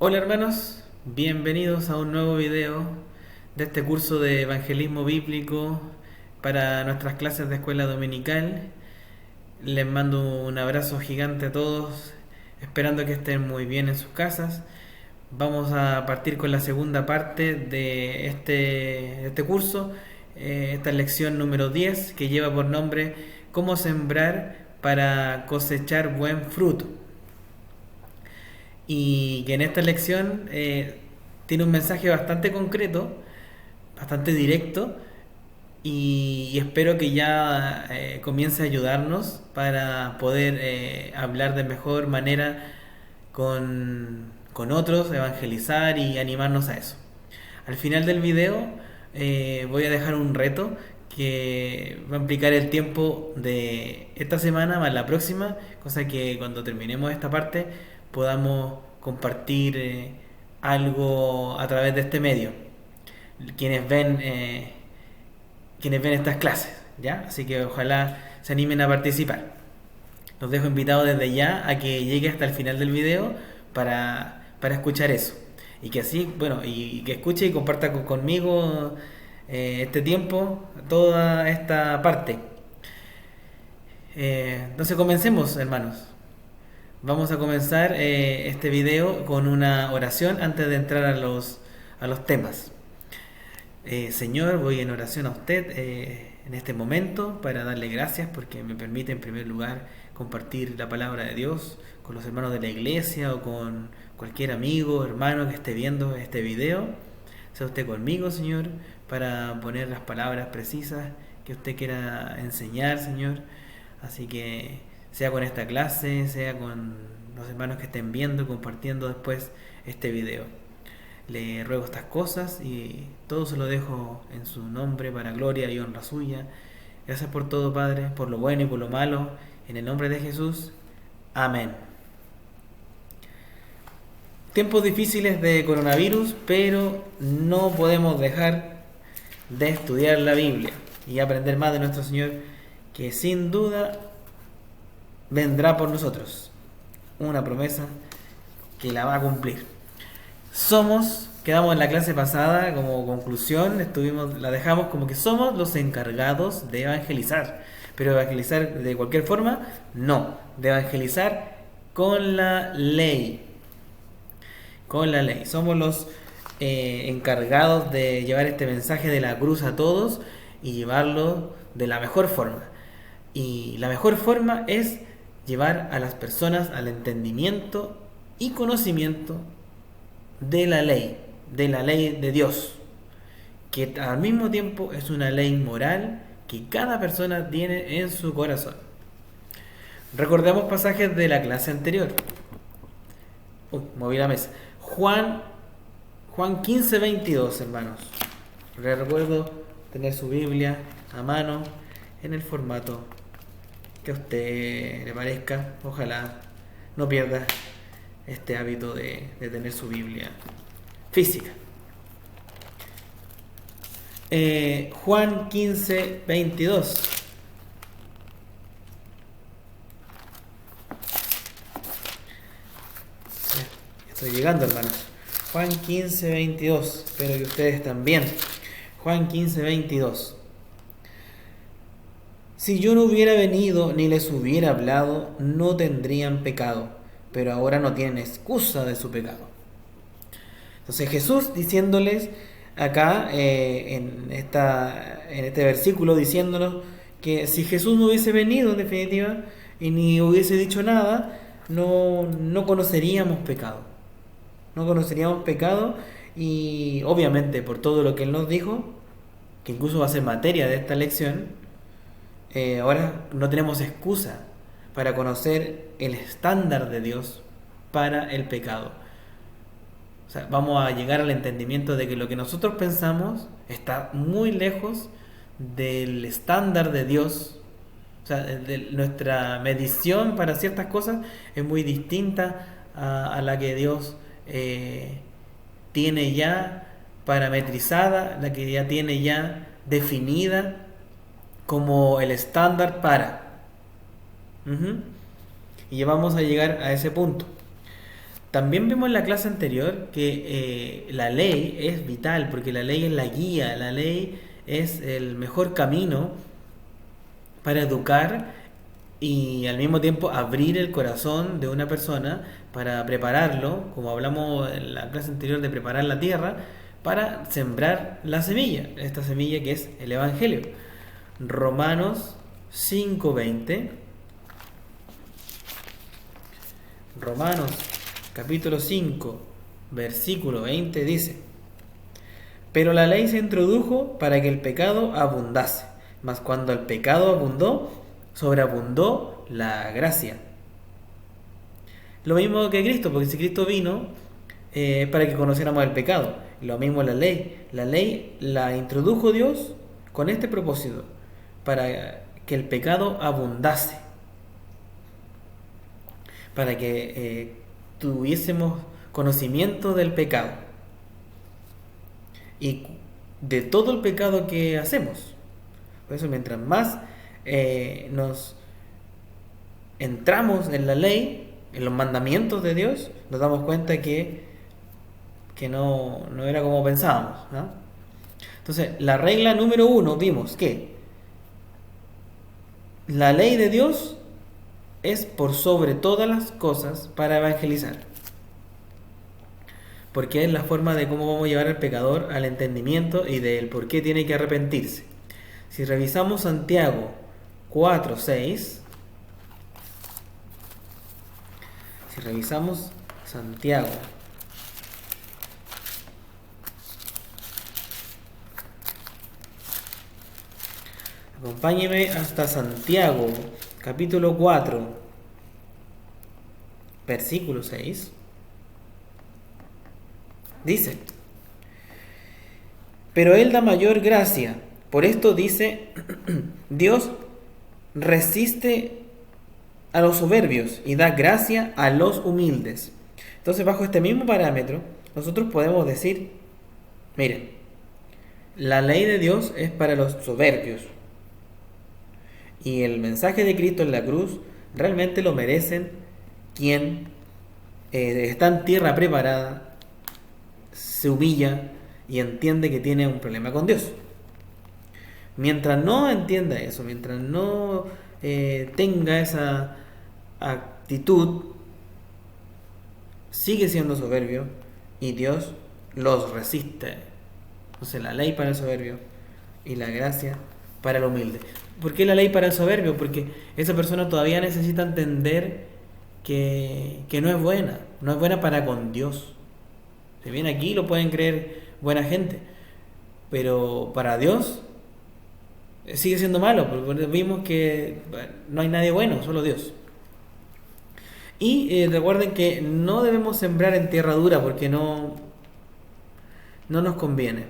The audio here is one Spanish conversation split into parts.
Hola hermanos, bienvenidos a un nuevo video de este curso de evangelismo bíblico para nuestras clases de escuela dominical. Les mando un abrazo gigante a todos, esperando que estén muy bien en sus casas. Vamos a partir con la segunda parte de este curso, esta lección número 10 que lleva por nombre ¿Cómo sembrar para cosechar buen fruto? Y que en esta lección tiene un mensaje bastante concreto, bastante directo, y espero que ya comience a ayudarnos para poder hablar de mejor manera con otros, evangelizar y animarnos a eso. Al final del video voy a dejar un reto que va a implicar el tiempo de esta semana más la próxima, cosa que cuando terminemos esta parte podamos compartir algo a través de este medio, quienes ven, eh, quienes ven estas clases, ¿ya? Así que ojalá se animen a participar. Los dejo invitados desde ya a que llegue hasta el final del video para escuchar eso. Y que así, bueno, y que escuche y comparta conmigo este tiempo, toda esta parte. Entonces comencemos, hermanos. Vamos a comenzar este video con una oración antes de entrar a los temas. Señor, voy en oración a usted en este momento para darle gracias porque me permite en primer lugar compartir la palabra de Dios con los hermanos de la iglesia o con cualquier amigo o hermano que esté viendo este video. Sea usted conmigo, Señor, para poner las palabras precisas que usted quiera enseñar, Señor. Así que sea con esta clase, sea con los hermanos que estén viendo y compartiendo después este video. Le ruego estas cosas y todo se lo dejo en su nombre para gloria y honra suya. Gracias por todo, Padre, por lo bueno y por lo malo. En el nombre de Jesús. Amén. Tiempos difíciles de coronavirus, pero no podemos dejar de estudiar la Biblia y aprender más de nuestro Señor, que sin duda vendrá por nosotros. Una promesa que la va a cumplir. Quedamos en la clase pasada como conclusión, la dejamos como que somos los encargados de evangelizar. Pero evangelizar de cualquier forma, no. De evangelizar con la ley. Con la ley. Somos los encargados de llevar este mensaje de la cruz a todos y llevarlo de la mejor forma. Y la mejor forma es llevar a las personas al entendimiento y conocimiento de la ley de Dios, que al mismo tiempo es una ley moral que cada persona tiene en su corazón. Recordemos pasajes de la clase anterior. Moví la mesa. Juan 15:22, hermanos. Les recuerdo tener su Biblia a mano en el formato que a usted le parezca. Ojalá no pierda este hábito de tener su Biblia física. Juan 15:22. Estoy llegando, hermanos. Juan 15:22. Espero que ustedes también. Juan 15:22. Si yo no hubiera venido ni les hubiera hablado, no tendrían pecado, pero ahora no tienen excusa de su pecado. Entonces Jesús diciéndoles acá en este versículo, diciéndonos que si Jesús no hubiese venido en definitiva y ni hubiese dicho nada, no conoceríamos pecado. No conoceríamos pecado, y obviamente por todo lo que Él nos dijo, que incluso va a ser materia de esta lección, ahora no tenemos excusa para conocer el estándar de Dios para el pecado. O sea, vamos a llegar al entendimiento de que lo que nosotros pensamos está muy lejos del estándar de Dios. O sea, nuestra medición para ciertas cosas es muy distinta a la que Dios tiene ya parametrizada, la que ya tiene ya definida como el estándar para. Y ya vamos a llegar a ese punto. También vimos en la clase anterior que la ley es vital, porque la ley es la guía, la ley es el mejor camino para educar y al mismo tiempo abrir el corazón de una persona para prepararlo, como hablamos en la clase anterior de preparar la tierra, para sembrar la semilla, esta semilla que es el Evangelio. Romanos 5:20. Romanos capítulo 5, versículo 20 dice: pero la ley se introdujo para que el pecado abundase, mas cuando el pecado abundó, sobreabundó la gracia. Lo mismo que Cristo, porque si Cristo vino para que conociéramos el pecado, lo mismo la ley. La ley la introdujo Dios con este propósito, para que el pecado abundase, para que tuviésemos conocimiento del pecado y de todo el pecado que hacemos. Por eso, mientras más nos entramos en la ley, en los mandamientos de Dios, nos damos cuenta que no era como pensábamos, ¿no? Entonces, la regla número 1, vimos que la ley de Dios es por sobre todas las cosas para evangelizar, porque es la forma de cómo vamos a llevar al pecador al entendimiento y del por qué tiene que arrepentirse. Si revisamos Santiago 4:6, si revisamos Santiago acompáñeme hasta Santiago capítulo 4 versículo 6. Dice: pero Él da mayor gracia. Por esto dice, Dios resiste a los soberbios y da gracia a los humildes. Entonces, bajo este mismo parámetro, nosotros podemos decir, miren, la ley de Dios es para los soberbios. Y el mensaje de Cristo en la cruz realmente lo merecen quien está en tierra preparada, se humilla y entiende que tiene un problema con Dios. Mientras no entienda eso, mientras no tenga esa actitud, sigue siendo soberbio y Dios los resiste. Entonces, la ley para el soberbio y la gracia para el humilde. ¿Por qué la ley para el soberbio? Porque esa persona todavía necesita entender que no es buena, no es buena para con Dios. Si bien aquí lo pueden creer buena gente, pero para Dios sigue siendo malo, porque vimos que no hay nadie bueno, solo Dios. Y recuerden que no debemos sembrar en tierra dura porque no nos conviene.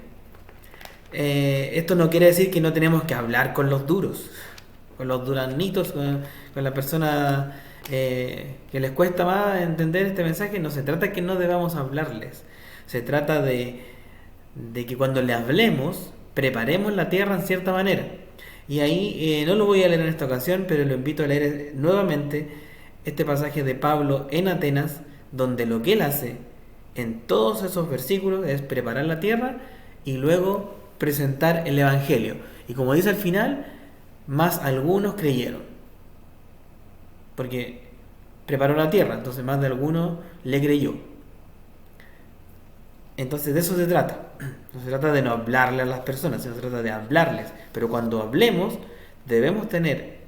Esto no quiere decir que no tenemos que hablar con los duros, con los duranitos, con la persona que les cuesta más entender este mensaje. No se trata que no debamos hablarles, se trata de que cuando le hablemos preparemos la tierra en cierta manera. Y ahí no lo voy a leer en esta ocasión, pero lo invito a leer nuevamente este pasaje de Pablo en Atenas, donde lo que él hace en todos esos versículos es preparar la tierra y luego presentar el Evangelio. Y como dice al final, más algunos creyeron, porque preparó la tierra, entonces más de alguno le creyó. Entonces de eso se trata. No se trata de no hablarle a las personas, sino se trata de hablarles. Pero cuando hablemos, debemos tener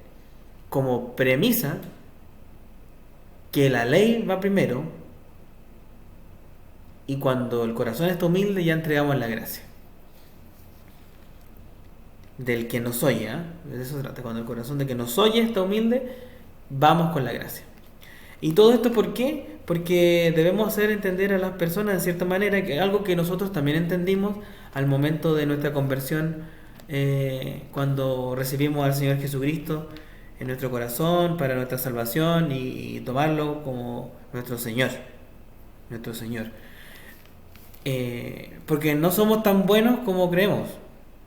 como premisa que la ley va primero, y cuando el corazón está humilde ya entregamos la gracia. Del que nos oye, de eso se trata. Cuando el corazón de que nos oye está humilde, vamos con la gracia. ¿Y todo esto por qué? Porque debemos hacer entender a las personas de cierta manera que algo que nosotros también entendimos al momento de nuestra conversión, cuando recibimos al Señor Jesucristo en nuestro corazón para nuestra salvación y tomarlo como nuestro Señor. Porque no somos tan buenos como creemos.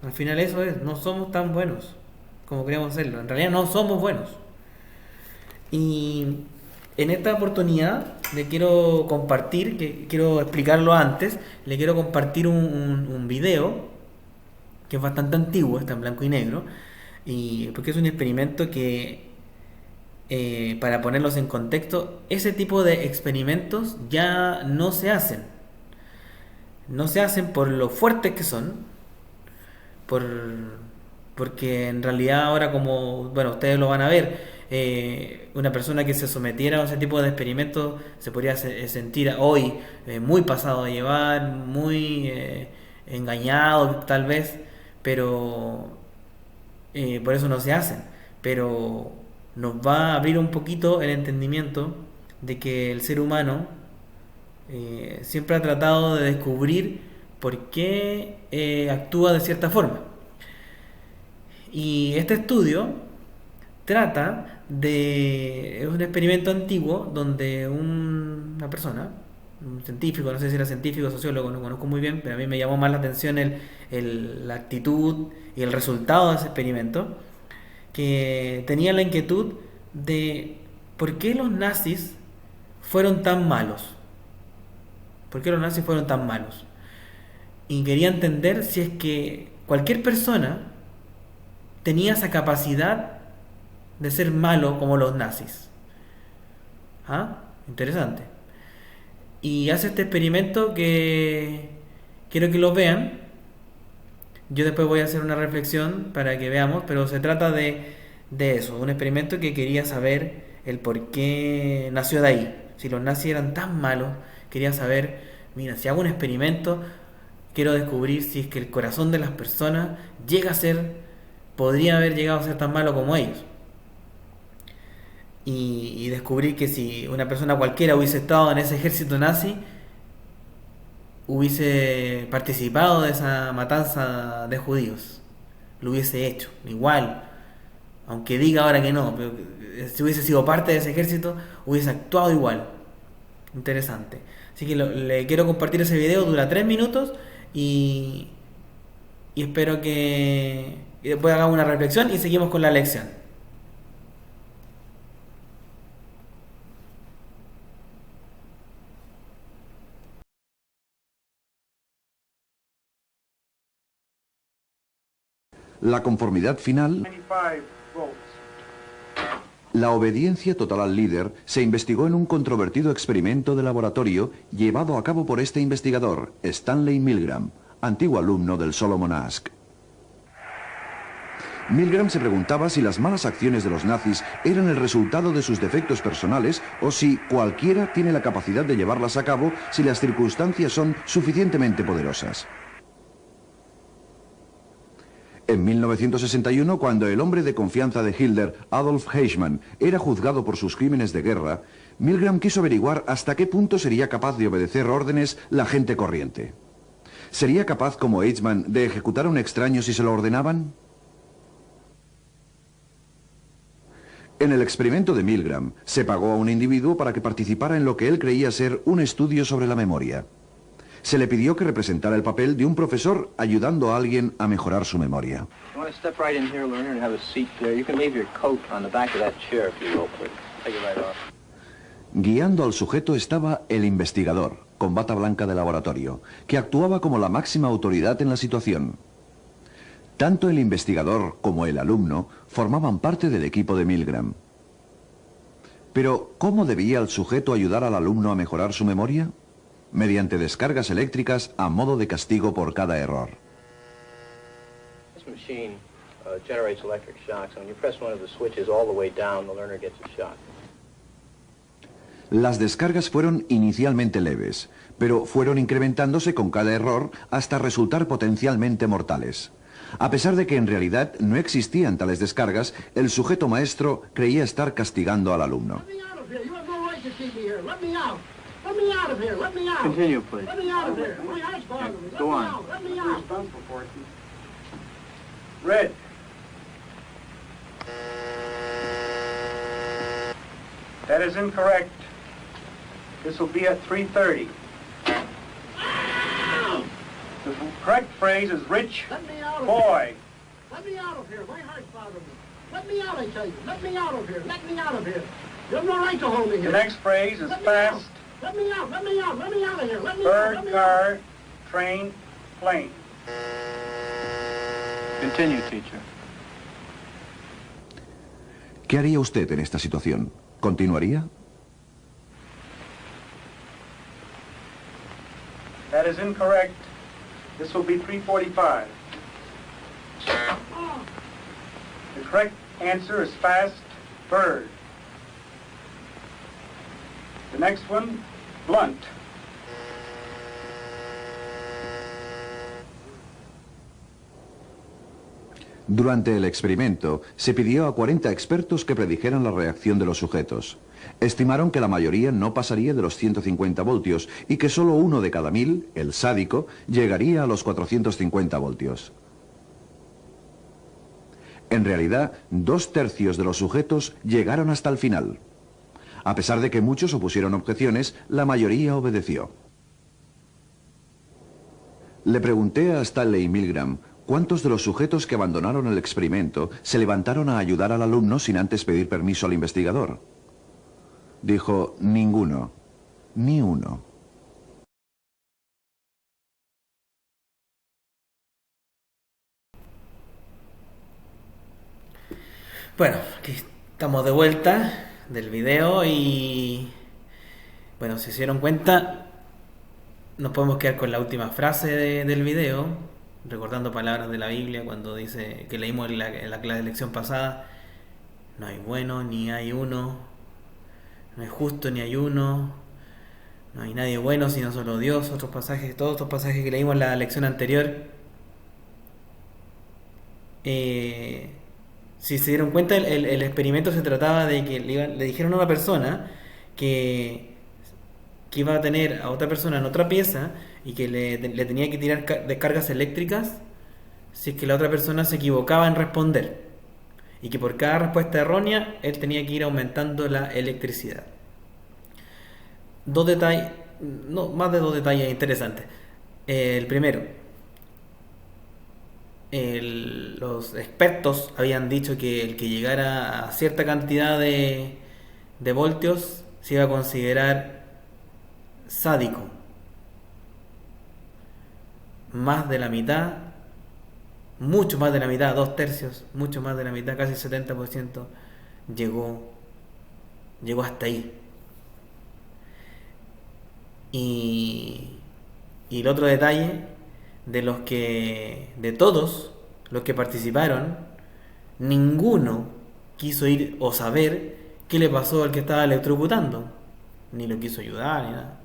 Al final eso es, no somos tan buenos como creemos serlo. En realidad no somos buenos. Y en esta oportunidad le quiero compartir, que quiero explicarlo antes, le quiero compartir un video que es bastante antiguo, está en blanco y negro, y porque es un experimento que, para ponerlos en contexto, ese tipo de experimentos ya no se hacen. No se hacen por lo fuertes que son, por, porque en realidad ahora, como, bueno, ustedes lo van a ver, una persona que se sometiera a ese tipo de experimentos se podría sentir hoy muy pasado de llevar, muy engañado tal vez, pero por eso no se hacen. Pero nos va a abrir un poquito el entendimiento de que el ser humano siempre ha tratado de descubrir por qué actúa de cierta forma. Y este estudio trata de... es un experimento antiguo donde una persona, un científico, no sé si era científico o sociólogo, no conozco muy bien, pero a mí me llamó más la atención la actitud y el resultado de ese experimento, que tenía la inquietud de por qué los nazis fueron tan malos. ¿Por qué los nazis fueron tan malos? Y quería entender si es que cualquier persona tenía esa capacidad de ser malo como los nazis. ¿Ah? Interesante. Y hace este experimento que quiero que lo vean. Yo después voy a hacer una reflexión para que veamos, pero se trata de eso, un experimento que quería saber el por qué nació de ahí. Si los nazis eran tan malos, quería saber, mira, si hago un experimento, quiero descubrir si es que el corazón de las personas llega a ser, podría haber llegado a ser tan malo como ellos. Y descubrí que si una persona cualquiera hubiese estado en ese ejército nazi, hubiese participado de esa matanza de judíos, lo hubiese hecho, igual, aunque diga ahora que no, pero si hubiese sido parte de ese ejército, hubiese actuado igual. Interesante. Así que le quiero compartir ese video, dura 3 minutos y, y espero que después hagamos una reflexión y seguimos con la lección. La conformidad final, la obediencia total al líder, se investigó en un controvertido experimento de laboratorio llevado a cabo por este investigador, Stanley Milgram, antiguo alumno del Solomon Asch. Milgram se preguntaba si las malas acciones de los nazis eran el resultado de sus defectos personales o si cualquiera tiene la capacidad de llevarlas a cabo si las circunstancias son suficientemente poderosas. En 1961, cuando el hombre de confianza de Hitler, Adolf Eichmann, era juzgado por sus crímenes de guerra, Milgram quiso averiguar hasta qué punto sería capaz de obedecer órdenes la gente corriente. ¿Sería capaz, como Eichmann, de ejecutar a un extraño si se lo ordenaban? En el experimento de Milgram, se pagó a un individuo para que participara en lo que él creía ser un estudio sobre la memoria. Se le pidió que representara el papel de un profesor ayudando a alguien a mejorar su memoria. Guiando al sujeto estaba el investigador, con bata blanca de laboratorio, que actuaba como la máxima autoridad en la situación. Tanto el investigador como el alumno formaban parte del equipo de Milgram. Pero, ¿cómo debía el sujeto ayudar al alumno a mejorar su memoria? Mediante descargas eléctricas a modo de castigo por cada error. Las descargas fueron inicialmente leves, pero fueron incrementándose con cada error hasta resultar potencialmente mortales. A pesar de que en realidad no existían tales descargas, el sujeto maestro creía estar castigando al alumno. Let me out of here. Let me out. Continue, please. Let me out of here. My eyes bother me. Go on. Let me out. Red. That is incorrect. This will be at 3:30. The correct phrase is rich Let me out of boy. here. Let me out of here. My heart's bothering me. Let me out, I tell you. Let me out of here. Let me out of here. You have no right to hold me The here. next phrase is Let me out. fast Let me out, let me out, let me out of here, let me out, Bird, let me out. car, train, plane. Continue, teacher. ¿Qué haría usted en esta situación? ¿Continuaría? That is incorrect. This will be 345. The correct answer is fast, bird. The next one, blunt. Durante el experimento, se pidió a 40 expertos que predijeran la reacción de los sujetos. Estimaron que la mayoría no pasaría de los 150 voltios y que solo uno de cada 1000, el sádico, llegaría a los 450 voltios. En realidad, 2/3 de los sujetos llegaron hasta el final. A pesar de que muchos opusieron objeciones, la mayoría obedeció. Le pregunté a Stanley Milgram cuántos de los sujetos que abandonaron el experimento se levantaron a ayudar al alumno sin antes pedir permiso al investigador. Dijo, ninguno, ni uno. Bueno, aquí estamos de vuelta del video y bueno, si se dieron cuenta, nos podemos quedar con la última frase del video, recordando palabras de la Biblia cuando dice que leímos en la clase de lección pasada: no hay bueno ni hay uno, no hay justo ni hay uno, no hay nadie bueno sino solo Dios. Otros pasajes, todos estos pasajes que leímos en la lección anterior. Si se dieron cuenta, el experimento se trataba de que le dijeron a una persona que iba a tener a otra persona en otra pieza y que le tenía que tirar descargas eléctricas si es que la otra persona se equivocaba en responder, y que por cada respuesta errónea él tenía que ir aumentando la electricidad. Dos detalles, no, más de dos detalles interesantes. El primero, los expertos habían dicho que el que llegara a cierta cantidad de voltios se iba a considerar sádico. Más de la mitad, mucho más de la mitad, 2/3, mucho más de la mitad, casi 70% llegó hasta ahí. Y el otro detalle, de todos los que participaron, ninguno quiso ir o saber qué le pasó al que estaba electrocutando, ni lo quiso ayudar ni nada.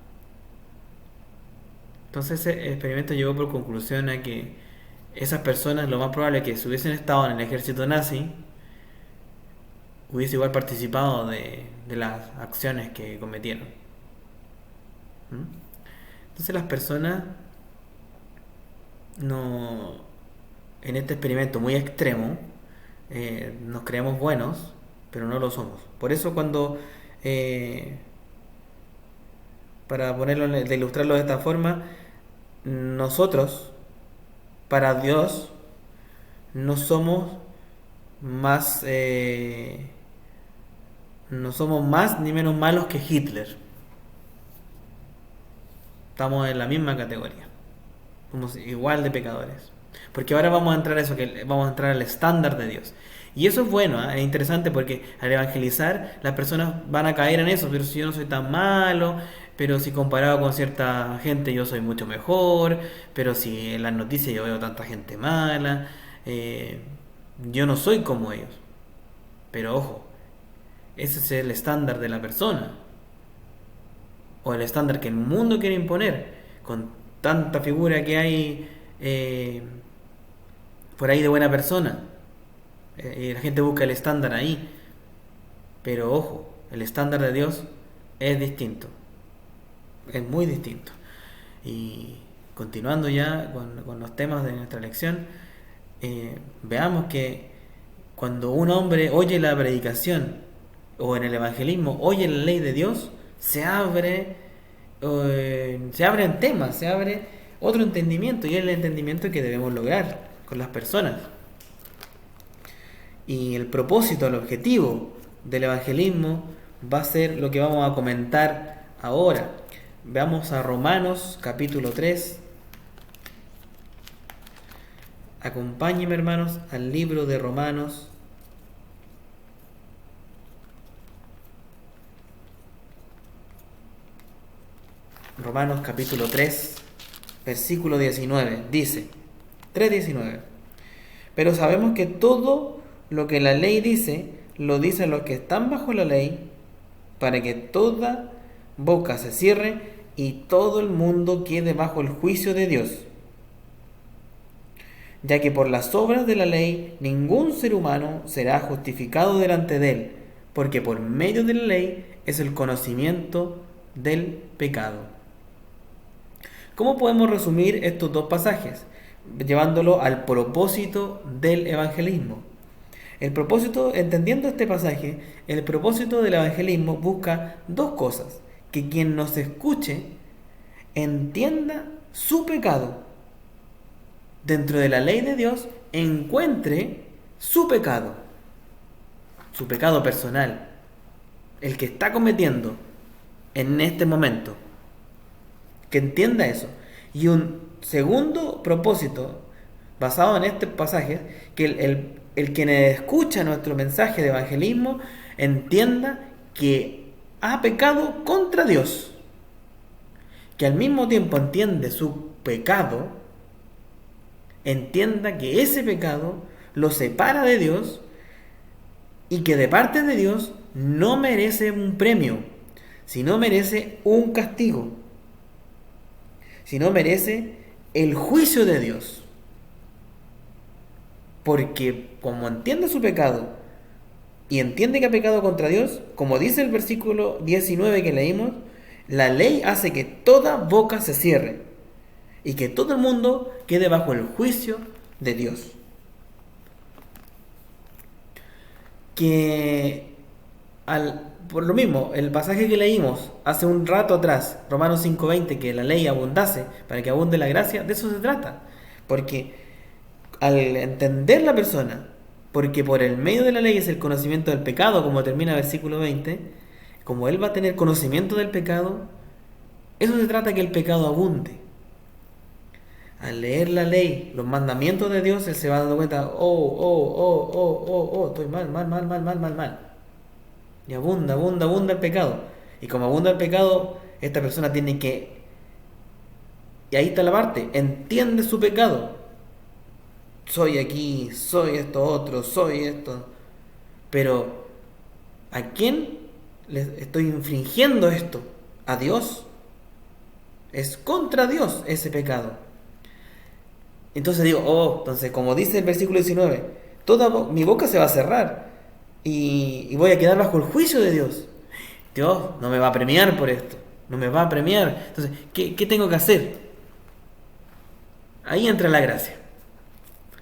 Entonces ese experimento llevó por conclusión a que esas personas, lo más probable es que si hubiesen estado en el ejército nazi, hubiese igual participado de las acciones que cometieron. Entonces las personas no, en este experimento muy extremo, nos creemos buenos, pero no lo somos. Por eso cuando, para ponerlo, de ilustrarlo de esta forma, nosotros, para Dios, no somos más ni menos malos que Hitler. Estamos en la misma categoría. Somos igual de pecadores. Porque ahora vamos a entrar a eso, que vamos a entrar al estándar de Dios. Y eso es bueno, es interesante, porque al evangelizar las personas van a caer en eso. Pero si yo no soy tan malo, pero si comparado con cierta gente yo soy mucho mejor, pero si en las noticias yo veo tanta gente mala, yo no soy como ellos. Pero ojo, ese es el estándar de la persona, o el estándar que el mundo quiere imponer, con tanta figura que hay por ahí de buena persona. Y la gente busca el estándar ahí. Pero ojo, el estándar de Dios es distinto. Es muy distinto. Y continuando ya con los temas de nuestra lección, veamos que cuando un hombre oye la predicación o en el evangelismo oye la ley de Dios, se abren temas, se abre otro entendimiento, y es el entendimiento que debemos lograr con las personas. Y el propósito, el objetivo del evangelismo va a ser lo que vamos a comentar ahora. Veamos a Romanos capítulo 3. Acompáñenme, hermanos, al libro de Romanos. Romanos capítulo 3, versículo 19. Dice, 3:19. Pero sabemos que todo lo que la ley dice, lo dicen los que están bajo la ley, para que toda boca se cierre y todo el mundo quede bajo el juicio de Dios. Ya que por las obras de la ley ningún ser humano será justificado delante de él, porque por medio de la ley es el conocimiento del pecado. ¿Cómo podemos resumir estos dos pasajes? Llevándolo al propósito del evangelismo. El propósito, entendiendo este pasaje, el propósito del evangelismo busca dos cosas: que quien nos escuche entienda su pecado, dentro de la ley de Dios encuentre su pecado personal, el que está cometiendo en este momento, que entienda eso. Y un segundo propósito basado en este pasaje, que el quien escucha nuestro mensaje de evangelismo entienda que ha pecado contra Dios, que al mismo tiempo entiende su pecado, entienda que ese pecado lo separa de Dios y que de parte de Dios no merece un premio, sino merece un castigo, sino merece el juicio de Dios. Porque como entiende su pecado y entiende que ha pecado contra Dios, como dice el versículo 19 que leímos, la ley hace que toda boca se cierre y que todo el mundo quede bajo el juicio de Dios. Por lo mismo, el pasaje que leímos hace un rato atrás, Romanos 5:20, que la ley abundase para que abunde la gracia, de eso se trata. Porque al entender la persona, porque por el medio de la ley es el conocimiento del pecado, como termina el versículo 20, como él va a tener conocimiento del pecado, eso se trata, que el pecado abunde. Al leer la ley, los mandamientos de Dios, él se va dando cuenta, estoy mal. Y abunda el pecado. Y como abunda el pecado, esta persona tiene que... Y ahí está la parte, entiende su pecado. Soy aquí, soy esto otro, soy esto. Pero, ¿a quién le estoy infringiendo esto? ¿A Dios? Es contra Dios ese pecado. Entonces digo, entonces como dice el versículo 19, mi boca se va a cerrar y voy a quedar bajo el juicio de Dios. Dios no me va a premiar por esto, no me va a premiar. Entonces, ¿qué tengo que hacer? Ahí entra la gracia,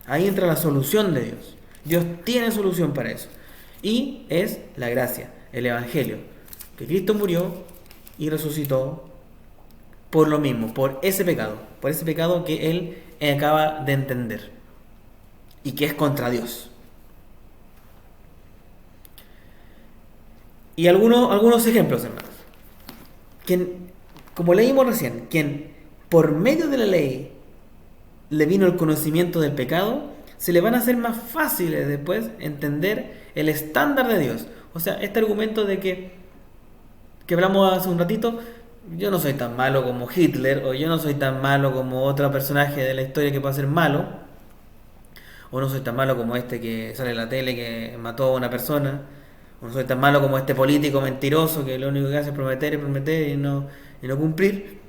ahí entra la solución de Dios. Dios tiene solución para eso, y es la gracia, el evangelio, que Cristo murió y resucitó por lo mismo, por ese pecado que Él acaba de entender y que es contra Dios. Y algunos ejemplos, hermanos. Como leímos recién, quien por medio de la ley le vino el conocimiento del pecado, se le van a hacer más fáciles después entender el estándar de Dios. O sea, este argumento de que hablamos hace un ratito, yo no soy tan malo como Hitler, o yo no soy tan malo como otro personaje de la historia que puede ser malo, o no soy tan malo como este que sale en la tele que mató a una persona, o no soy tan malo como este político mentiroso que lo único que hace es prometer y no cumplir,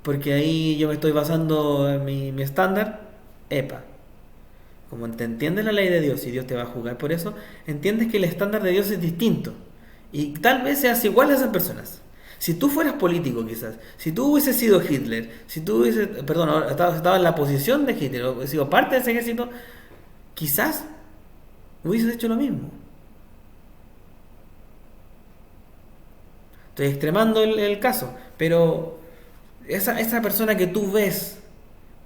porque ahí yo me estoy basando en mi estándar. Como te entiendes la ley de Dios y Dios te va a juzgar por eso, entiendes que el estándar de Dios es distinto y tal vez seas igual a esas personas. Si tú fueras político, quizás, si tú hubieses sido Hitler, si tú hubieses, estaba en la posición de Hitler, o sido parte de ese ejército, quizás hubieses hecho lo mismo. Estoy extremando el caso, pero esa persona que tú ves,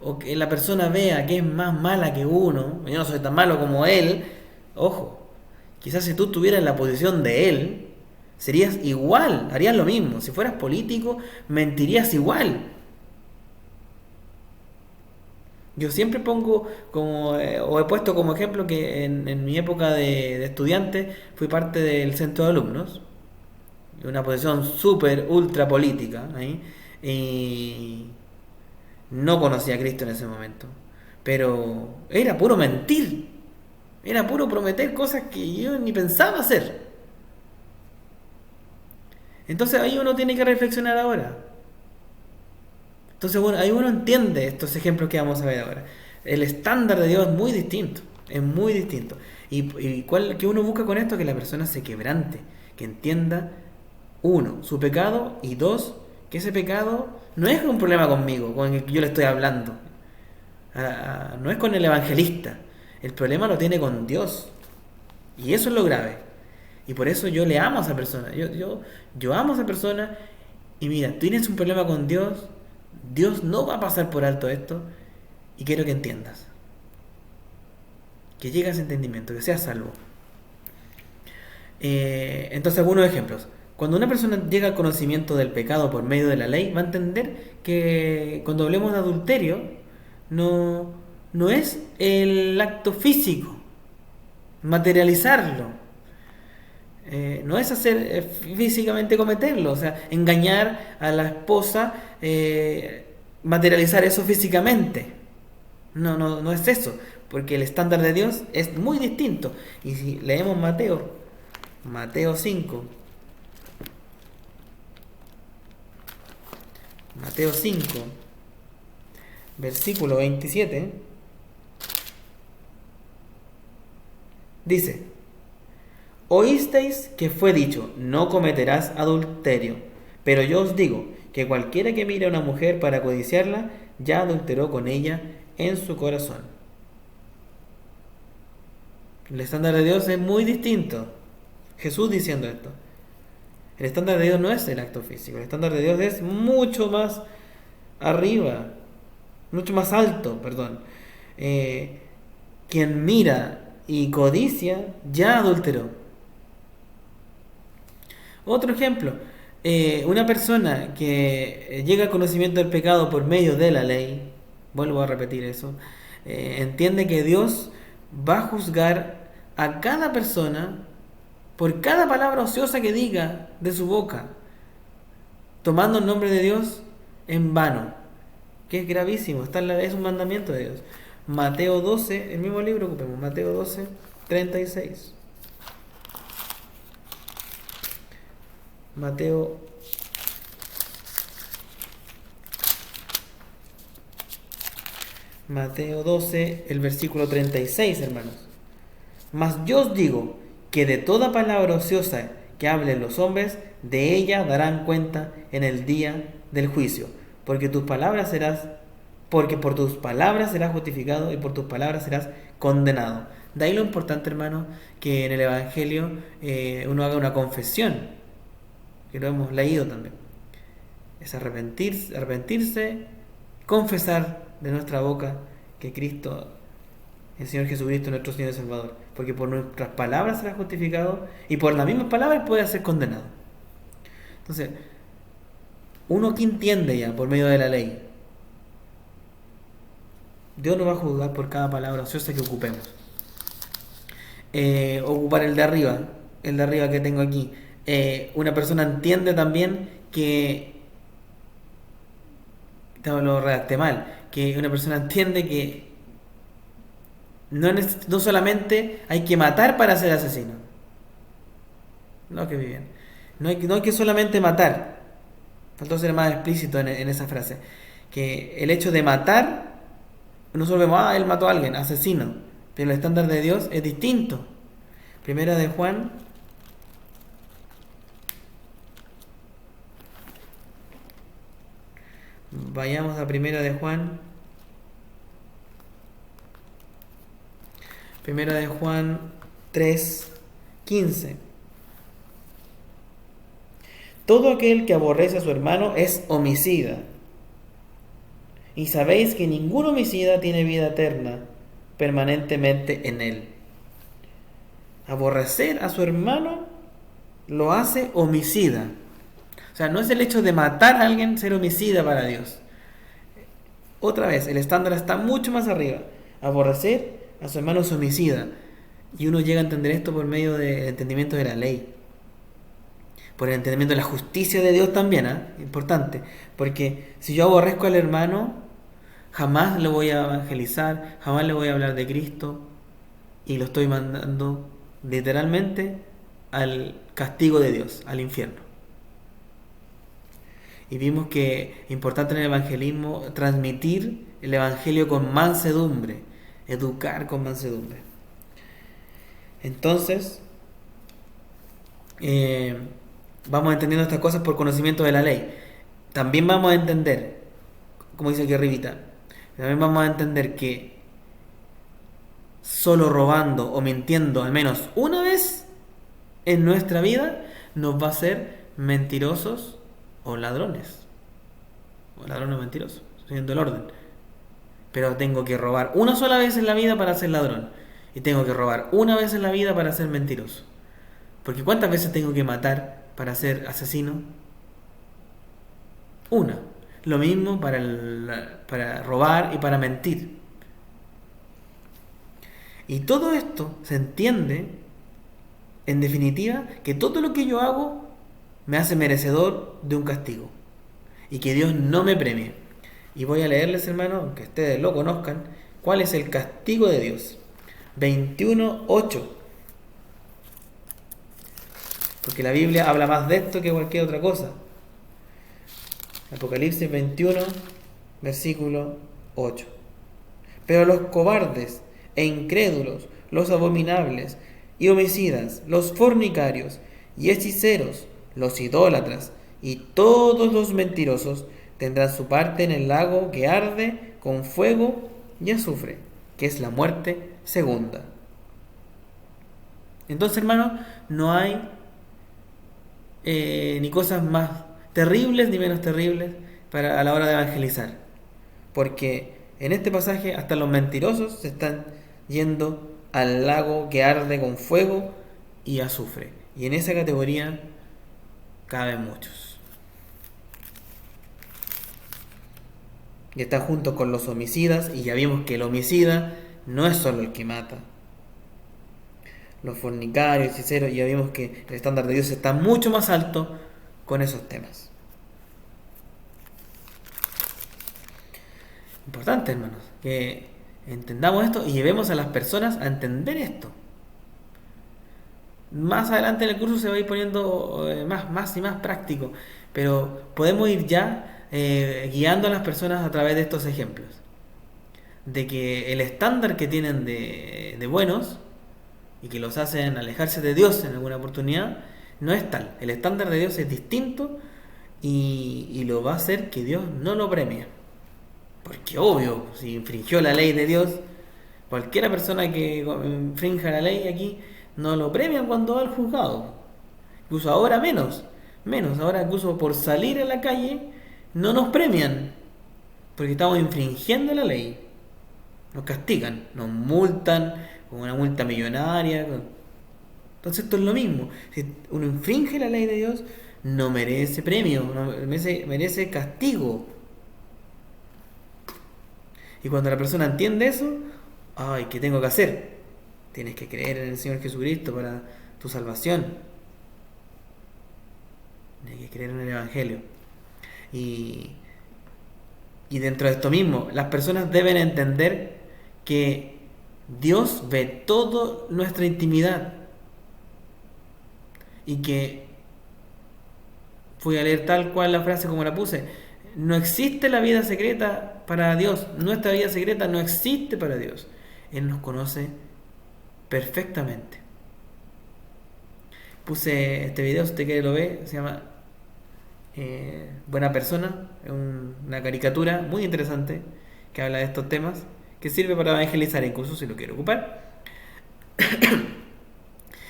o que la persona vea que es más mala que uno, yo no soy tan malo como él, ojo, quizás si tú estuvieras en la posición de él, Serías igual, harías lo mismo. Si fueras político, mentirías igual. Yo siempre pongo como, o he puesto como ejemplo que en mi época de estudiante fui parte del centro de alumnos, una posición súper, ultra política, ¿ahí? Y no conocía a Cristo en ese momento, pero era puro mentir, era puro prometer cosas que yo ni pensaba hacer. Entonces ahí uno tiene que reflexionar ahora. Entonces, bueno, ahí uno entiende estos ejemplos que vamos a ver ahora. El estándar de Dios es muy distinto, es muy distinto. ¿Qué uno busca con esto? Que la persona se quebrante, que entienda, uno, su pecado, y dos, que ese pecado no es un problema conmigo, con el que yo le estoy hablando. No es con el evangelista. El problema lo tiene con Dios. Y eso es lo grave. Y por eso yo le amo a esa persona. Yo amo a esa persona. Y mira, tienes un problema con Dios. Dios no va a pasar por alto esto. Y quiero que entiendas. Que llegue a ese entendimiento, que seas salvo. Entonces, algunos ejemplos. Cuando una persona llega al conocimiento del pecado por medio de la ley, va a entender que cuando hablemos de adulterio, no es el acto físico, materializarlo. No es hacer físicamente cometerlo, o sea, engañar a la esposa, materializar eso físicamente. No es eso, porque el estándar de Dios es muy distinto. Y si leemos Mateo 5, Mateo 5, versículo 27, dice: Oísteis que fue dicho, no cometerás adulterio, pero yo os digo que cualquiera que mire a una mujer para codiciarla, ya adulteró con ella en su corazón. El estándar de Dios es muy distinto. Jesús diciendo esto. El estándar de Dios no es el acto físico, el estándar de Dios es mucho más arriba, mucho más alto, perdón. Quien mira y codicia, ya adulteró. Otro ejemplo, una persona que llega al conocimiento del pecado por medio de la ley, vuelvo a repetir eso, entiende que Dios va a juzgar a cada persona por cada palabra ociosa que diga de su boca, tomando el nombre de Dios en vano, que es gravísimo, es un mandamiento de Dios. Mateo 12, el mismo libro, ocupemos Mateo 12, 36. Mateo 12, el versículo 36, hermanos. Mas yo os digo que de toda palabra ociosa que hablen los hombres, de ella darán cuenta en el día del juicio, porque por tus palabras serás justificado y por tus palabras serás condenado. De ahí lo importante, hermano, que en el Evangelio uno haga una confesión, que lo hemos leído también. Es arrepentirse, confesar de nuestra boca que Cristo, el Señor Jesucristo, nuestro Señor y Salvador, porque por nuestras palabras será justificado y por las mismas palabras puede ser condenado. Entonces, uno que entiende ya por medio de la ley, Dios nos va a juzgar por cada palabra ociosa que ocupemos. Ocupar el de arriba que tengo aquí. Una persona entiende también que, lo redacté mal, que una persona entiende que no solamente hay que matar para ser asesino. No, que bien. No hay que solamente matar. Faltó ser más explícito en esa frase. Que el hecho de matar, nosotros vemos, él mató a alguien, asesino. Pero el estándar de Dios es distinto. Primera de Juan. Vayamos a Primera de Juan. Primera de Juan 3:15. Todo aquel que aborrece a su hermano es homicida. Y sabéis que ningún homicida tiene vida eterna permanentemente en él. Aborrecer a su hermano lo hace homicida. O sea, no es el hecho de matar a alguien ser homicida para Dios. Otra vez, el estándar está mucho más arriba. Aborrecer a su hermano es homicida. Y uno llega a entender esto por medio del entendimiento de la ley. Por el entendimiento de la justicia de Dios también, importante. Porque si yo aborrezco al hermano, jamás le voy a evangelizar, jamás le voy a hablar de Cristo. Y lo estoy mandando literalmente al castigo de Dios, al infierno. Y vimos que es importante en el evangelismo transmitir el evangelio con mansedumbre, educar con mansedumbre. Entonces, vamos entendiendo estas cosas por conocimiento de la ley. También vamos a entender, como dice aquí arribita, también vamos a entender que solo robando o mintiendo al menos una vez en nuestra vida nos va a hacer mentirosos o ladrones. O ladrones mentirosos, siguiendo el orden. Pero tengo que robar una sola vez en la vida para ser ladrón. Y tengo que robar una vez en la vida para ser mentiroso. Porque ¿cuántas veces tengo que matar para ser asesino? Una. Lo mismo para robar y para mentir. Y todo esto se entiende, en definitiva, que todo lo que yo hago me hace merecedor de un castigo. Y que Dios no me premie. Y voy a leerles, hermano, aunque ustedes lo conozcan, cuál es el castigo de Dios. 21:8. Porque la Biblia habla más de esto que cualquier otra cosa. Apocalipsis 21, versículo 8. Pero los cobardes e incrédulos, los abominables y homicidas, los fornicarios y hechiceros, los idólatras y todos los mentirosos tendrán su parte en el lago que arde con fuego y azufre, que es la muerte segunda. Entonces, hermano, no hay ni cosas más terribles ni menos terribles a la hora de evangelizar, porque en este pasaje hasta los mentirosos se están yendo al lago que arde con fuego y azufre, y en esa categoría caben muchos, y están juntos con los homicidas, y ya vimos que el homicida no es solo el que mata. Los fornicarios, hechiceros, y ya vimos que el estándar de Dios está mucho más alto con esos temas. Importante, hermanos, que entendamos esto y llevemos a las personas a entender esto. Más adelante en el curso se va a ir poniendo más y más práctico, pero podemos ir ya guiando a las personas a través de estos ejemplos. De que el estándar que tienen de buenos y que los hacen alejarse de Dios en alguna oportunidad, no es tal. El estándar de Dios es distinto y lo va a hacer que Dios no lo premie. Porque obvio, si infringió la ley de Dios, cualquiera persona que infrinja la ley aquí, no lo premian cuando va al juzgado. Incluso ahora menos. Ahora incluso por salir a la calle no nos premian. Porque estamos infringiendo la ley. Nos castigan, nos multan con una multa millonaria. Entonces esto es lo mismo. Si uno infringe la ley de Dios, no merece premio, no merece castigo. Y cuando la persona entiende eso, ay, ¿qué tengo que hacer? Tienes que creer en el Señor Jesucristo para tu salvación. Tienes que creer en el Evangelio. Y dentro de esto mismo, las personas deben entender que Dios ve toda nuestra intimidad. Y que fui a leer tal cual la frase como la puse. No existe la vida secreta para Dios. Nuestra vida secreta no existe para Dios. Él nos conoce perfectamente. Puse este video, si usted quiere lo ve, se llama Buena Persona. Es una caricatura muy interesante que habla de estos temas, que sirve para evangelizar incluso si lo quiere ocupar.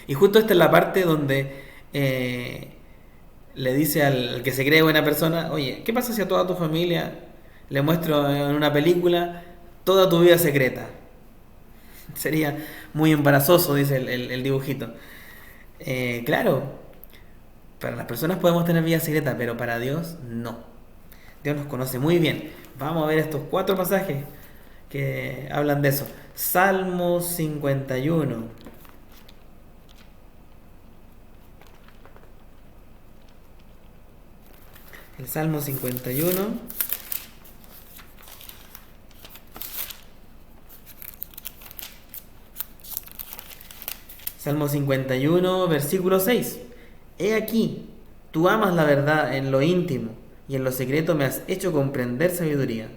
Y justo esta es la parte donde le dice al que se cree buena persona: oye, ¿qué pasa si a toda tu familia le muestro en una película toda tu vida secreta? Sería muy embarazoso, dice el dibujito. Claro, Para las personas podemos tener vida secreta, pero para Dios no. Dios nos conoce muy bien. Vamos a ver estos 4 pasajes que hablan de eso. Salmo 51. El Salmo 51. Salmo 51, versículo 6. He aquí, tú amas la verdad en lo íntimo, y en lo secreto me has hecho comprender sabiduría.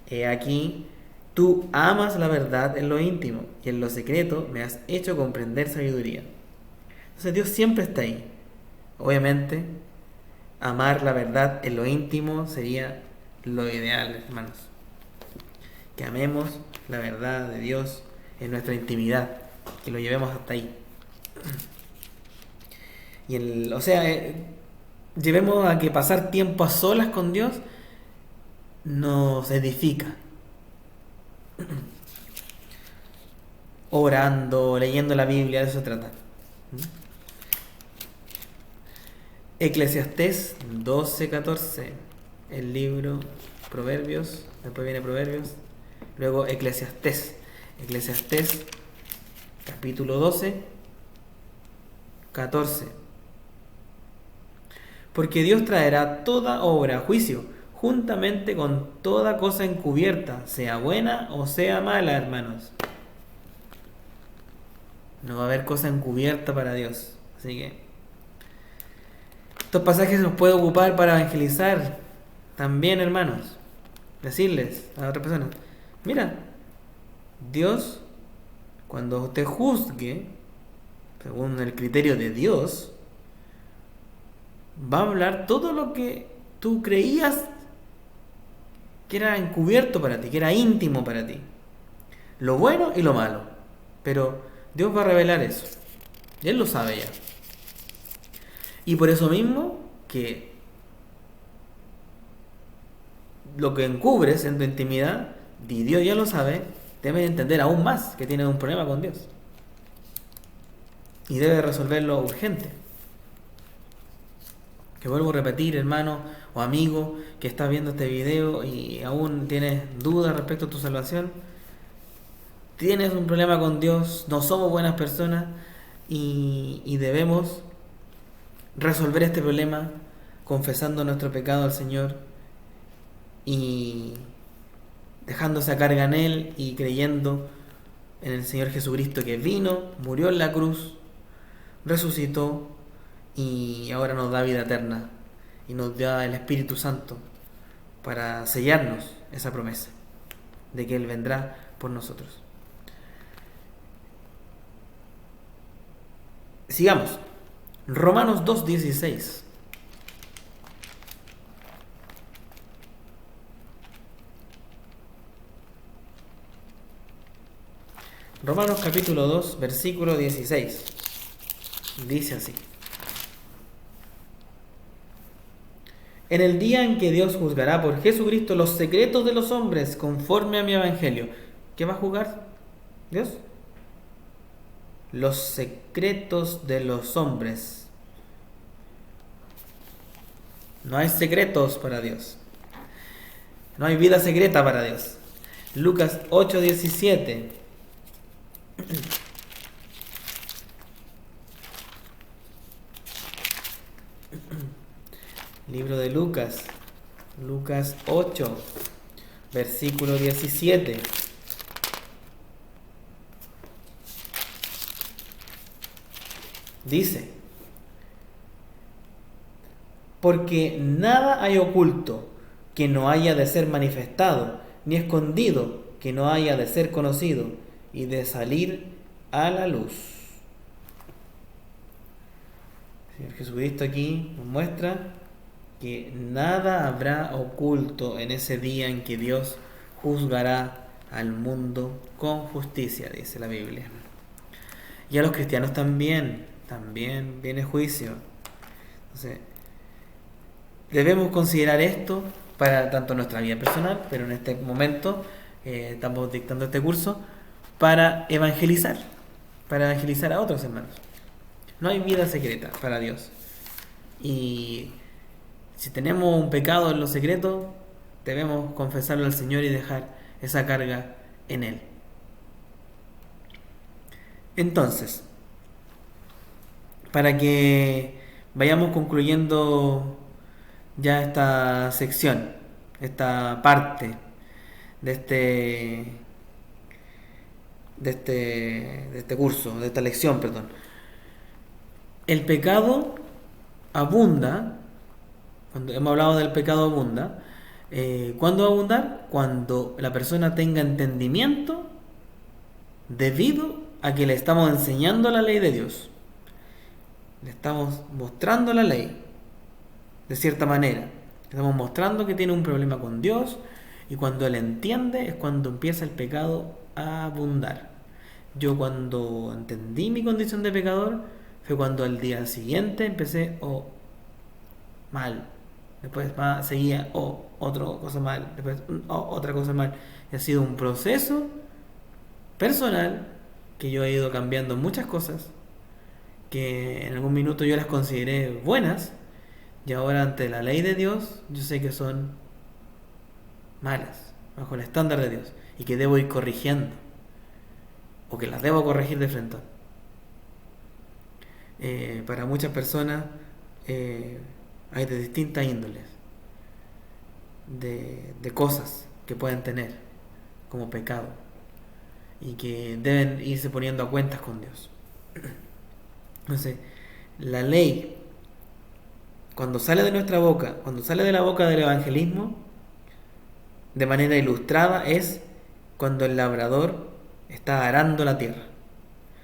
He aquí, tú amas la verdad en lo íntimo, y en lo secreto me has hecho comprender sabiduría. Entonces Dios siempre está ahí. Obviamente, amar la verdad en lo íntimo sería lo ideal, hermanos. Que amemos la verdad de Dios en nuestra intimidad, que lo llevemos hasta ahí. Y llevemos a que pasar tiempo a solas con Dios nos edifica. Orando, leyendo la Biblia, de eso se trata. Eclesiastés 12:14, el libro Proverbios, después viene Proverbios, luego Eclesiastés capítulo 12, 14. Porque Dios traerá toda obra a juicio, juntamente con toda cosa encubierta, sea buena o sea mala, hermanos. No va a haber cosa encubierta para Dios. Así que estos pasajes nos pueden ocupar para evangelizar también, hermanos. Decirles a otras personas: mira, Dios, cuando usted juzgue según el criterio de Dios, va a hablar todo lo que tú creías que era encubierto para ti, que era íntimo para ti, lo bueno y lo malo. Pero Dios va a revelar eso, y Él lo sabe ya. Y por eso mismo, que lo que encubres en tu intimidad, y Dios ya lo sabe, debes entender aún más que tienes un problema con Dios. Y debes resolverlo urgente. Que vuelvo a repetir, hermano o amigo que estás viendo este video y aún tienes dudas respecto a tu salvación. Tienes un problema con Dios, no somos buenas personas y debemos resolver este problema confesando nuestro pecado al Señor y dejando esa carga en Él y creyendo en el Señor Jesucristo, que vino, murió en la cruz, resucitó y ahora nos da vida eterna y nos da el Espíritu Santo para sellarnos esa promesa de que Él vendrá por nosotros. Sigamos. Romanos 2:16. Romanos capítulo 2, versículo 16. Dice así: en el día en que Dios juzgará por Jesucristo los secretos de los hombres conforme a mi evangelio. ¿Qué va a juzgar Dios? Los secretos de los hombres. No hay secretos para Dios. No hay vida secreta para Dios. Lucas 8:17. Libro de Lucas 8, versículo 17. Dice: porque nada hay oculto que no haya de ser manifestado, ni escondido que no haya de ser conocido y de salir a la luz. El Señor Jesucristo aquí nos muestra que nada habrá oculto en ese día en que Dios juzgará al mundo con justicia, dice la Biblia. Y a los cristianos también viene juicio. Entonces, debemos considerar esto para tanto nuestra vida personal, pero en este momento estamos dictando este curso para evangelizar a otros hermanos. No hay vida secreta para Dios. Y si tenemos un pecado en lo secreto, debemos confesarlo al Señor y dejar esa carga en Él. Entonces, para que vayamos concluyendo ya esta sección, esta parte de este curso, de esta lección, perdón. El pecado abunda, cuando hemos hablado del pecado abunda, ¿cuándo va a abundar? Cuando la persona tenga entendimiento debido a que le estamos enseñando la ley de Dios. Le estamos mostrando la ley de cierta manera. Le estamos mostrando que tiene un problema con Dios, y cuando él entiende es cuando empieza el pecado a abundar. Yo cuando entendí mi condición de pecador fue cuando al día siguiente empecé mal, después seguía otra cosa mal, después otra cosa mal, y ha sido un proceso personal que yo he ido cambiando muchas cosas que en algún minuto yo las consideré buenas, y ahora ante la ley de Dios yo sé que son malas, bajo el estándar de Dios, y que debo ir corrigiendo, o que las debo corregir de frente. Para muchas personas hay de distintas índoles de cosas que pueden tener como pecado y que deben irse poniendo a cuentas con Dios. Entonces, la ley, cuando sale de nuestra boca, cuando sale de la boca del evangelismo, de manera ilustrada, es cuando el labrador está arando la tierra.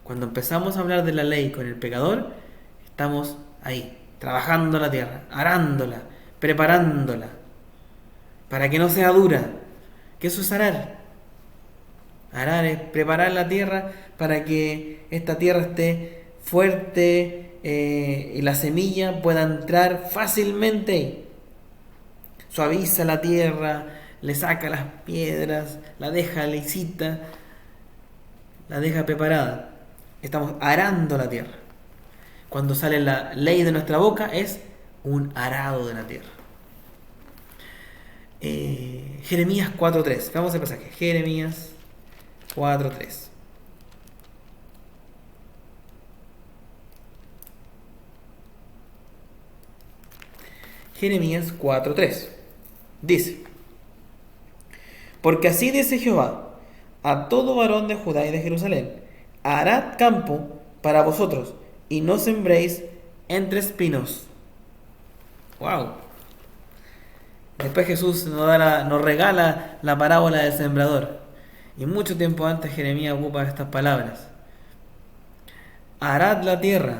Cuando empezamos a hablar de la ley con el pecador, estamos ahí, trabajando la tierra, arándola, preparándola, para que no sea dura. ¿Qué eso es arar? Arar es preparar la tierra para que esta tierra esté fuerte y la semilla pueda entrar fácilmente. Suaviza la tierra, le saca las piedras, la deja lisita, la deja preparada. Estamos arando la tierra. Cuando sale la ley de nuestra boca es un arado de la tierra. Jeremías 4.3. Vamos al pasaje. Jeremías 4.3. Jeremías 4.3 dice: porque así dice Jehová a todo varón de Judá y de Jerusalén: harad campo para vosotros, y no sembréis entre espinos. ¡Wow! Después Jesús nos regala la parábola del sembrador, y mucho tiempo antes Jeremías ocupa estas palabras: harad la tierra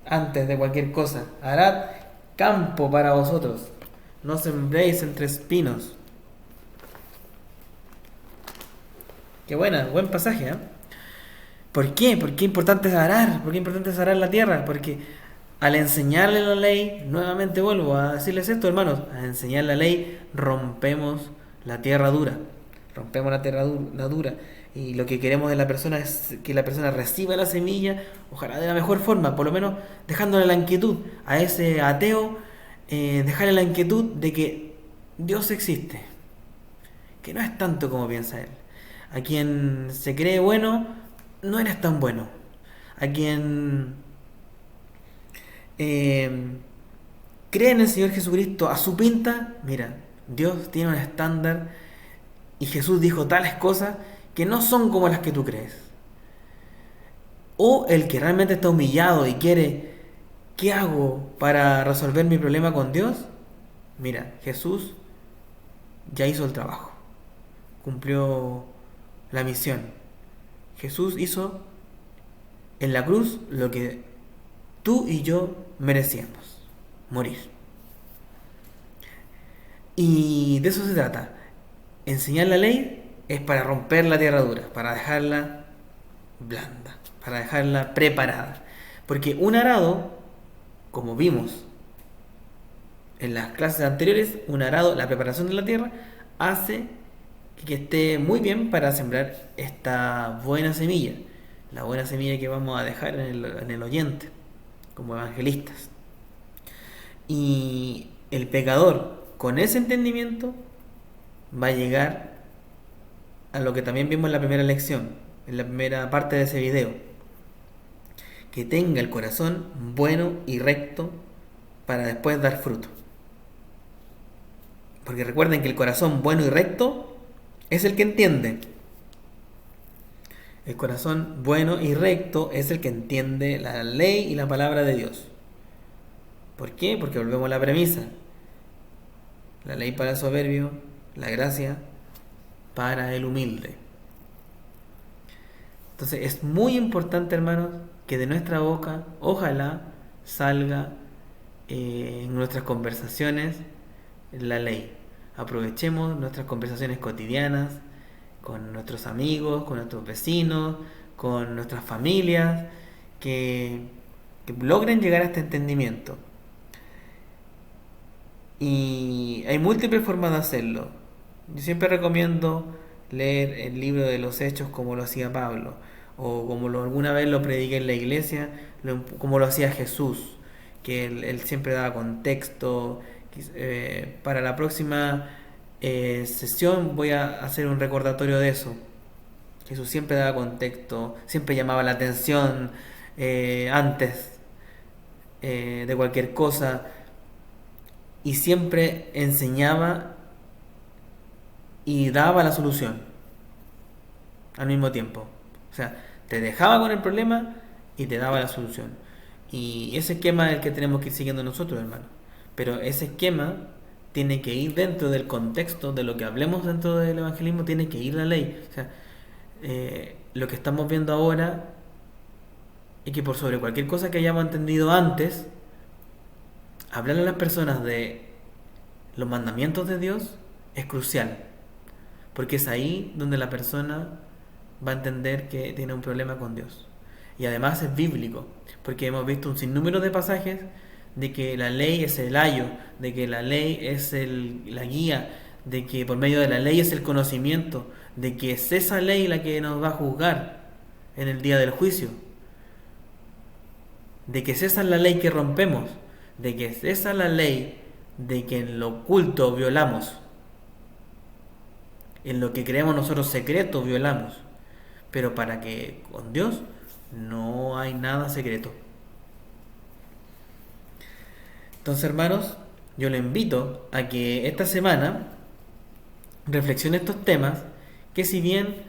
antes de cualquier cosa, harad campo para vosotros, no sembréis entre espinos. Qué buen pasaje, ¿eh? ¿Por qué? ¿Por qué importante es arar? ¿Por qué importante es arar la tierra? Porque al enseñarle la ley, nuevamente vuelvo a decirles esto, hermanos, al enseñar la ley rompemos la tierra dura. Rompemos la tierra dura. Y lo que queremos de la persona es que la persona reciba la semilla, ojalá de la mejor forma, por lo menos dejándole la inquietud a ese ateo, dejarle la inquietud de que Dios existe, que no es tanto como piensa él. A quien se cree bueno, no eres tan bueno. A quien cree en el Señor Jesucristo a su pinta, mira, Dios tiene un estándar y Jesús dijo tales cosas que no son como las que tú crees. O el que realmente está humillado y quiere, ¿qué hago para resolver mi problema con Dios? Mira, Jesús ya hizo el trabajo, cumplió la misión. Jesús hizo en la cruz lo que tú y yo merecíamos: morir. Y de eso se trata. Enseñar la ley es para romper la tierra dura, para dejarla blanda, para dejarla preparada. Porque un arado, como vimos en las clases anteriores, un arado, la preparación de la tierra, hace que esté muy bien para sembrar esta buena semilla, la buena semilla que vamos a dejar en el oyente, como evangelistas. Y el pecador, con ese entendimiento, va a llegar a lo que también vimos en la primera lección, en la primera parte de ese video, que tenga el corazón bueno y recto para después dar fruto. Porque recuerden que el corazón bueno y recto es el que entiende. El corazón bueno y recto es el que entiende la ley y la palabra de Dios. ¿Por qué? Porque volvemos a la premisa. La ley para el soberbio, la gracia para el humilde. Entonces es muy importante, hermanos, que de nuestra boca, ojalá salga en nuestras conversaciones la ley. Aprovechemos nuestras conversaciones cotidianas con nuestros amigos, con nuestros vecinos, con nuestras familias, que logren llegar a este entendimiento. Y hay múltiples formas de hacerlo. Yo siempre recomiendo leer el libro de los Hechos como lo hacía Pablo, o como alguna vez lo prediqué en la iglesia, como lo hacía Jesús, que él siempre daba contexto. Para la próxima sesión voy a hacer un recordatorio de eso. Jesús siempre daba contexto, siempre llamaba la atención antes de cualquier cosa, y siempre enseñaba y daba la solución al mismo tiempo. O sea, te dejaba con el problema y te daba la solución. Y ese esquema es el que tenemos que ir siguiendo nosotros, hermano. Pero ese esquema tiene que ir dentro del contexto de lo que hablemos dentro del evangelismo, tiene que ir la ley. O sea, lo que estamos viendo ahora es que por sobre cualquier cosa que hayamos entendido antes, hablarle a las personas de los mandamientos de Dios es crucial, porque es ahí donde la persona va a entender que tiene un problema con Dios. Y además es bíblico, porque hemos visto un sinnúmero de pasajes de que la ley es el ayo, de que la ley es la guía, de que por medio de la ley es el conocimiento, de que es esa ley la que nos va a juzgar en el día del juicio, de que es esa la ley que rompemos, de que es esa la ley de que en lo oculto violamos, en lo que creemos nosotros secreto violamos, pero para que con Dios no hay nada secreto. Entonces, hermanos, yo les invito a que esta semana reflexione estos temas que, si bien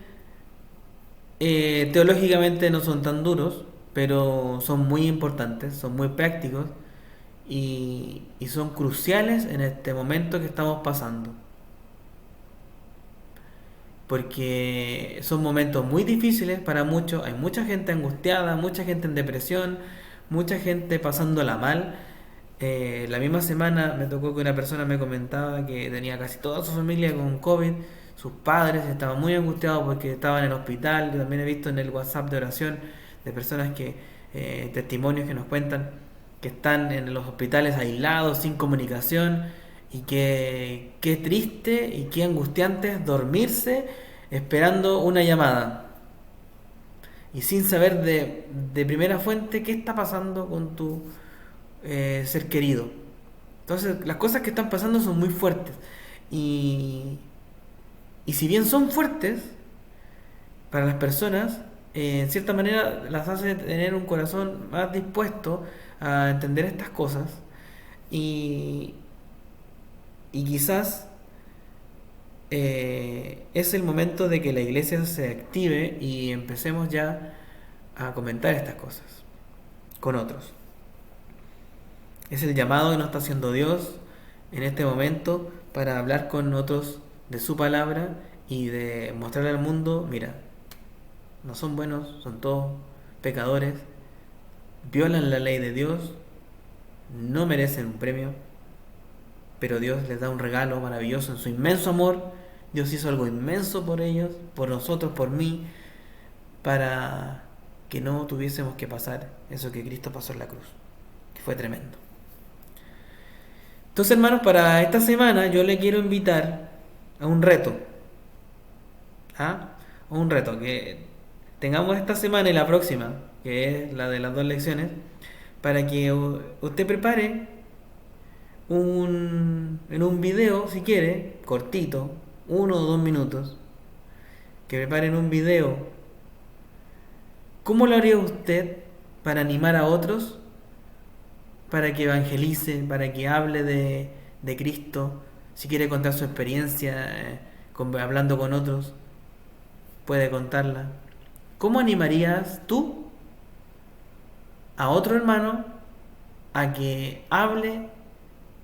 teológicamente no son tan duros, pero son muy importantes, son muy prácticos y son cruciales en este momento que estamos pasando, porque son momentos muy difíciles para muchos. Hay mucha gente angustiada, mucha gente en depresión, mucha gente pasándola mal. La misma semana me tocó que una persona me comentaba que tenía casi toda su familia con COVID, sus padres estaban muy angustiados porque estaban en el hospital. Yo también he visto en el WhatsApp de oración de personas que, testimonios que nos cuentan que están en los hospitales aislados, sin comunicación, y que qué triste y qué angustiante es dormirse esperando una llamada y sin saber de primera fuente qué está pasando con tu ser querido. Entonces las cosas que están pasando son muy fuertes, y si bien son fuertes para las personas, en cierta manera las hace tener un corazón más dispuesto a entender estas cosas, y quizás es el momento de que la iglesia se active y empecemos ya a comentar estas cosas con otros. Es el llamado que nos está haciendo Dios en este momento para hablar con otros de su palabra y de mostrarle al mundo: mira, no son buenos, son todos pecadores, violan la ley de Dios, no merecen un premio, pero Dios les da un regalo maravilloso en su inmenso amor. Dios hizo algo inmenso por ellos, por nosotros, por mí, para que no tuviésemos que pasar eso que Cristo pasó en la cruz, que fue tremendo. Entonces, hermanos, para esta semana yo le quiero invitar a un reto. A un reto que tengamos esta semana y la próxima, que es la de las 2 lecciones, para que usted prepare en un video, si quiere, cortito, 1 o 2 minutos, que preparen un video. ¿Cómo lo haría usted para animar a otros, para que evangelice, para que hable de Cristo? Si quiere contar su experiencia hablando con otros, puede contarla. ¿Cómo animarías tú a otro hermano a que hable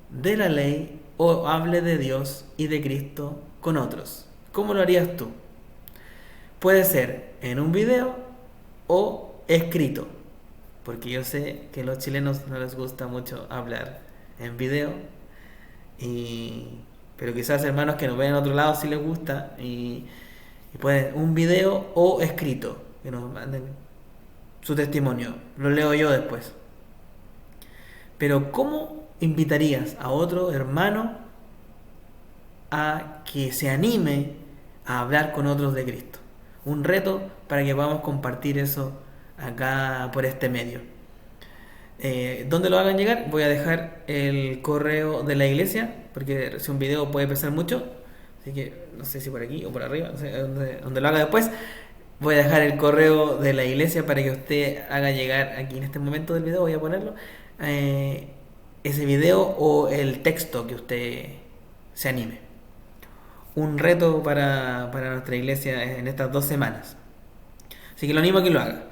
de la ley o hable de Dios y de Cristo con otros? ¿Cómo lo harías tú? Puede ser en un video o escrito, porque yo sé que a los chilenos no les gusta mucho hablar en video, pero quizás hermanos que nos ven en otro lado sí les gusta, y pueden un video o escrito, que nos manden su testimonio, lo leo yo después. Pero ¿cómo invitarías a otro hermano a que se anime a hablar con otros de Cristo? Un reto para que podamos compartir eso acá por este medio. ¿Dónde lo hagan llegar? Voy a dejar el correo de la iglesia, porque si un video puede pesar mucho, así que no sé si por aquí o por arriba, no sé, donde lo haga después. Voy a dejar el correo de la iglesia para que usted haga llegar aquí en este momento del video, voy a ponerlo, ese video o el texto que usted se anime. Un reto para nuestra iglesia en estas 2 semanas. Así que lo animo a que lo haga.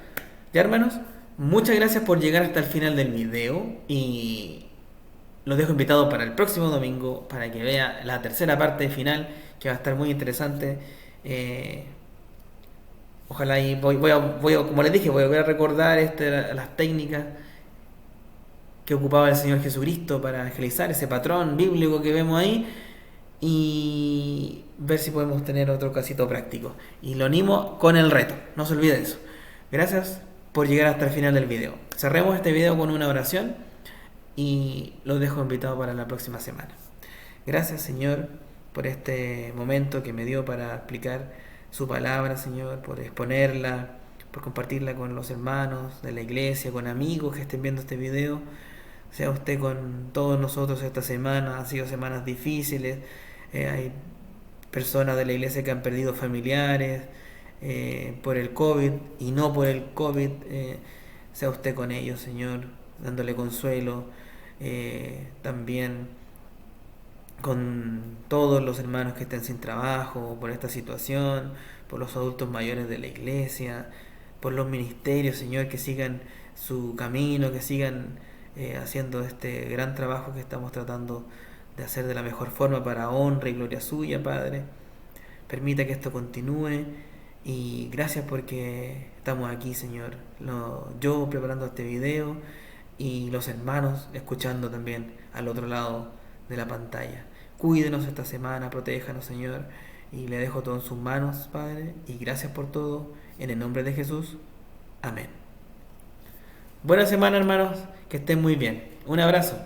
Ya, hermanos, muchas gracias por llegar hasta el final del video y los dejo invitados para el próximo domingo para que vea la tercera parte final, que va a estar muy interesante. Ojalá, y como les dije, voy a recordar las técnicas que ocupaba el Señor Jesucristo para evangelizar, ese patrón bíblico que vemos ahí, y ver si podemos tener otro casito práctico. Y lo animo con el reto, no se olvide de eso. Gracias por llegar hasta el final del video. Cerremos este video con una oración y los dejo invitados para la próxima semana. Gracias, Señor, por este momento que me dio para explicar su palabra, Señor, por exponerla, por compartirla con los hermanos de la iglesia, con amigos que estén viendo este video. Sea usted con todos nosotros esta semana. Han sido semanas difíciles. Hay personas de la iglesia que han perdido familiares por el COVID y no por el COVID. Sea usted con ellos, Señor, dándole consuelo. También con todos los hermanos que estén sin trabajo por esta situación, por los adultos mayores de la iglesia, por los ministerios, Señor, que sigan su camino, que sigan haciendo este gran trabajo que estamos tratando de hacer de la mejor forma para honra y gloria suya, Padre. Permita que esto continúe y gracias porque estamos aquí, Señor. Yo preparando este video y los hermanos escuchando también al otro lado de la pantalla. Cuídenos esta semana, protéjanos, Señor, y le dejo todo en sus manos, Padre, y gracias por todo, en el nombre de Jesús. Amén. Buena semana, hermanos, que estén muy bien. Un abrazo.